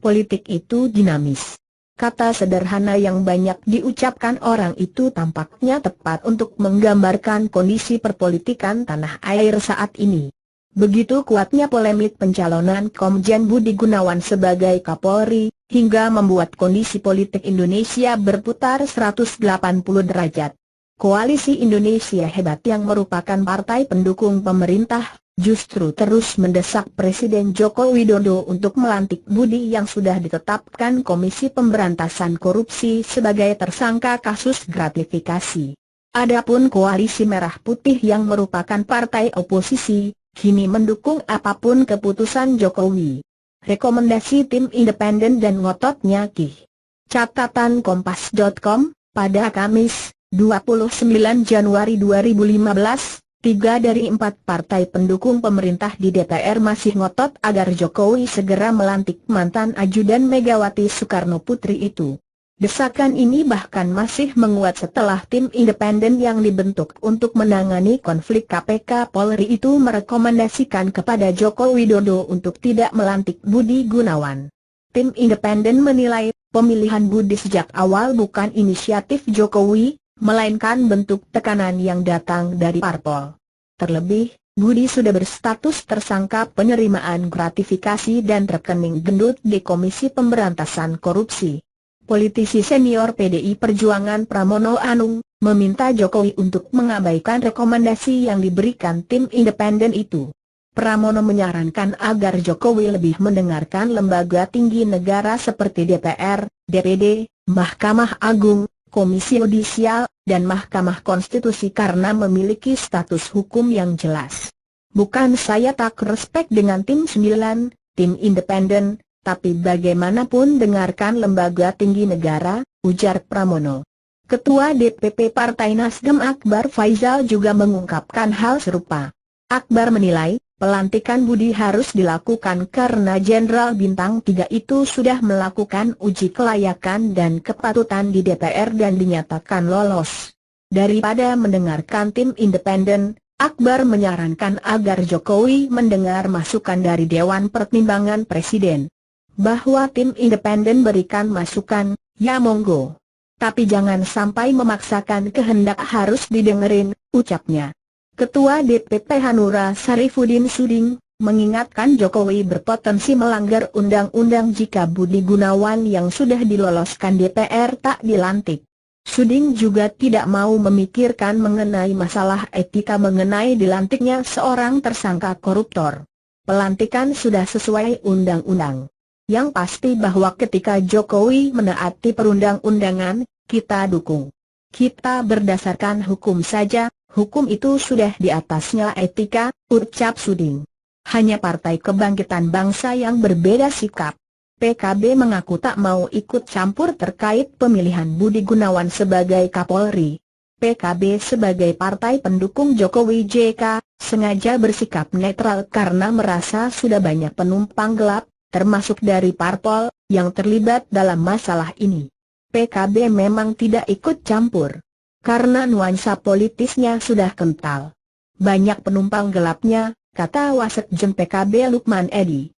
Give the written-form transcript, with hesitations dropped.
Politik itu dinamis. Kata sederhana yang banyak diucapkan orang itu tampaknya tepat untuk menggambarkan kondisi perpolitikan tanah air saat ini. Begitu kuatnya polemik pencalonan Komjen Budi Gunawan sebagai Kapolri, hingga membuat kondisi politik Indonesia berputar 180 derajat. Koalisi Indonesia Hebat yang merupakan partai pendukung pemerintah, justru terus mendesak Presiden Joko Widodo untuk melantik Budi yang sudah ditetapkan Komisi Pemberantasan Korupsi sebagai tersangka kasus gratifikasi. Adapun Koalisi Merah Putih yang merupakan partai oposisi, kini mendukung apapun keputusan Jokowi. Rekomendasi tim independen dan ngototnya Ki. Catatan Kompas.com, pada Kamis, 29 Januari 2015, 3 dari 4 partai pendukung pemerintah di DPR masih ngotot agar Jokowi segera melantik mantan ajudan Megawati Soekarno Putri itu. Desakan ini bahkan masih menguat setelah tim independen yang dibentuk untuk menangani konflik KPK Polri itu merekomendasikan kepada Joko Widodo untuk tidak melantik Budi Gunawan. Tim independen menilai, pemilihan Budi sejak awal bukan inisiatif Jokowi, melainkan bentuk tekanan yang datang dari parpol. Terlebih, Budi sudah berstatus tersangka penerimaan gratifikasi dan rekening gendut di Komisi Pemberantasan Korupsi. Politisi senior PDI Perjuangan Pramono Anung meminta Jokowi untuk mengabaikan rekomendasi yang diberikan tim independen itu. Pramono menyarankan agar Jokowi lebih mendengarkan lembaga tinggi negara seperti DPR, DPD, Mahkamah Agung, Komisi Yudisial, dan Mahkamah Konstitusi karena memiliki status hukum yang jelas. Bukan saya tak respek dengan tim 9, tim independen, tapi bagaimanapun dengarkan lembaga tinggi negara, ujar Pramono. Ketua DPP Partai Nasdem Akbar Faisal juga mengungkapkan hal serupa. Akbar menilai, pelantikan Budi harus dilakukan karena Jenderal Bintang 3 itu sudah melakukan uji kelayakan dan kepatutan di DPR dan dinyatakan lolos. Daripada mendengarkan tim independen, Akbar menyarankan agar Jokowi mendengar masukan dari Dewan Pertimbangan Presiden. Bahwa tim independen berikan masukan, ya monggo. Tapi jangan sampai memaksakan kehendak harus didengerin, ucapnya. Ketua DPP Hanura Sarifuddin Suding mengingatkan Jokowi berpotensi melanggar undang-undang jika Budi Gunawan yang sudah diloloskan DPR tak dilantik. Suding juga tidak mau memikirkan mengenai masalah etika mengenai dilantiknya seorang tersangka koruptor. Pelantikan sudah sesuai undang-undang. Yang pasti bahwa ketika Jokowi menaati perundang-undangan, kita dukung. Kita berdasarkan hukum saja, hukum itu sudah di atasnya etika, ucap Suding. Hanya Partai Kebangkitan Bangsa yang berbeda sikap. PKB mengaku tak mau ikut campur terkait pemilihan Budi Gunawan sebagai Kapolri. PKB sebagai partai pendukung Jokowi JK, sengaja bersikap netral karena merasa sudah banyak penumpang gelap, termasuk dari parpol, yang terlibat dalam masalah ini. PKB memang tidak ikut campur karena nuansa politisnya sudah kental. Banyak penumpang gelapnya, kata Wasekjen PKB Lukman Edi.